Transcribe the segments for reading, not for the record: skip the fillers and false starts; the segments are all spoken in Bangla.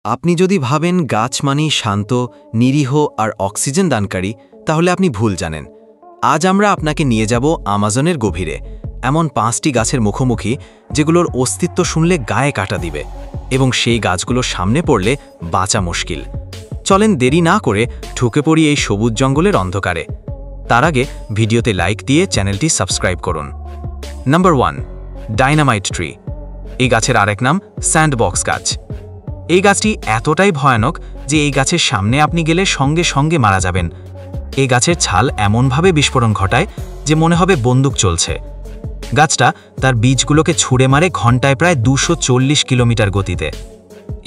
আপনি যদি ভাবেন গাছ মানেই শান্ত, নিরীহ আর অক্সিজেন দানকারী, তাহলে আপনি ভুল জানেন। আজ আমরা আপনাকে নিয়ে যাব আমাজনের গভীরে, এমন 5টি গাছের মুখোমুখি যেগুলোর অস্তিত্ব শুনলে গায়ে কাটা দিবে, এবং সেই গাছগুলোর সামনে পড়লে বাঁচা মুশকিল। চলেন দেরি না করে ঢুকে পড়ি এই সবুজ জঙ্গলের অন্ধকারে। তার আগে ভিডিওতে লাইক দিয়ে চ্যানেলটি সাবস্ক্রাইব করুন। Number 1, dynamite tree. এই গাছের আরেক নাম স্যান্ডবক্স গাছ। এই গাছটি এতটাই ভয়ানক যে এই গাছের সামনে আপনি গেলে সঙ্গে সঙ্গে মারা যাবেন। এই গাছের ছাল এমনভাবে বিস্ফোরণ ঘটায় যে মনে হবে বন্দুক চলছে। গাছটা তার বীজগুলোকে ছুঁড়ে মারে ঘন্টায় প্রায় 240 কিলোমিটার গতিতে।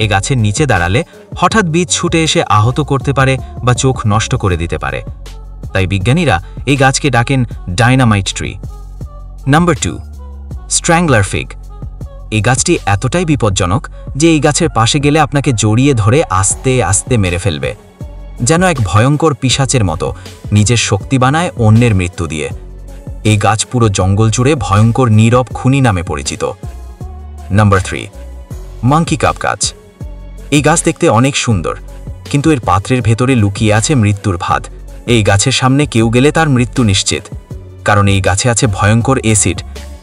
এই গাছের নিচে দাঁড়ালে হঠাৎ বীজ ছুটে এসে আহত করতে পারে বা চোখ নষ্ট করে দিতে পারে। তাই বিজ্ঞানীরা এই গাছকে ডাকেন dynamite tree. Number 2, strangler fig. এই গাছটি এতটাই বিপজ্জনক যে এই গাছের পাশে গেলে আপনাকে জড়িয়ে ধরে আস্তে আস্তে মেরে ফেলবে, যেন এক ভয়ঙ্কর পিশাচের মতো নিজের শক্তি বানায় অন্যের মৃত্যু দিয়ে। এই গাছ পুরো জঙ্গল জুড়ে ভয়ঙ্কর নীরব খুনি নামে পরিচিত। নাম্বার 3, মাঙ্কি কাপ গাছ। এই গাছ দেখতে অনেক সুন্দর, কিন্তু এর পাত্রের ভেতরে লুকিয়ে আছে মৃত্যুর ফাঁদ। এই গাছের সামনে কেউ গেলে তার মৃত্যু নিশ্চিত, কারণ এই গাছে আছে ভয়ঙ্কর অ্যাসিড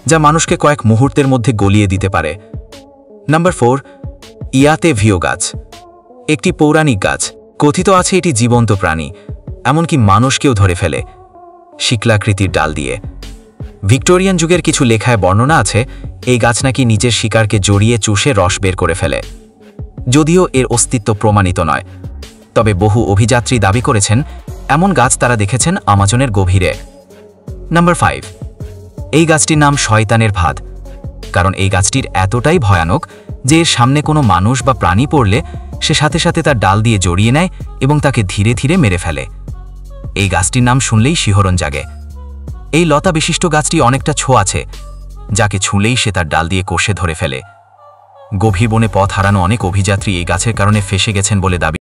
যা মানুষকে কয়েক মুহূর্তের মধ্যে গলিয়ে দিতে পারে। নাম্বার 4, ইয়াতে ভিও গাছ। একটি পৌরাণিক গাছ, কথিত আছে এটি জীবন্ত প্রাণী, এমনকি মানুষকেও ধরে ফেলে শিকলাকৃতির ডাল দিয়ে। ভিক্টোরিয়ান যুগের কিছু লেখায় বর্ণনা আছে এই গাছ নাকি নিজের শিকারকে জড়িয়ে চুষে রস বের করে ফেলে। যদিও এর অস্তিত্ব প্রমাণিত নয়, তবে বহু অভিযাত্রী দাবি করেছেন এমন গাছ তারা দেখেছেন আমাজনের গভীরে। নাম্বার 5, এই গাছটির নাম শয়তানের ফাঁদ, কারণ এই গাছটির এতটাই ভয়ানক যে এর সামনে কোনো মানুষ বা প্রাণী পড়লে সে সাথে সাথে তার ডাল দিয়ে জড়িয়ে নেয় এবং তাকে ধীরে ধীরে মেরে ফেলে। এই গাছটির নাম শুনলেই শিহরণ জাগে। এই লতা বিশিষ্ট গাছটি অনেকটা ছোঁয়াচে, যাকে ছুঁলেই সে তার ডাল দিয়ে কষে ধরে ফেলে। গভীর বনে পথ হারানো অনেক অভিযাত্রী এই গাছের কারণে ফেঁসে গেছেন বলে দাবি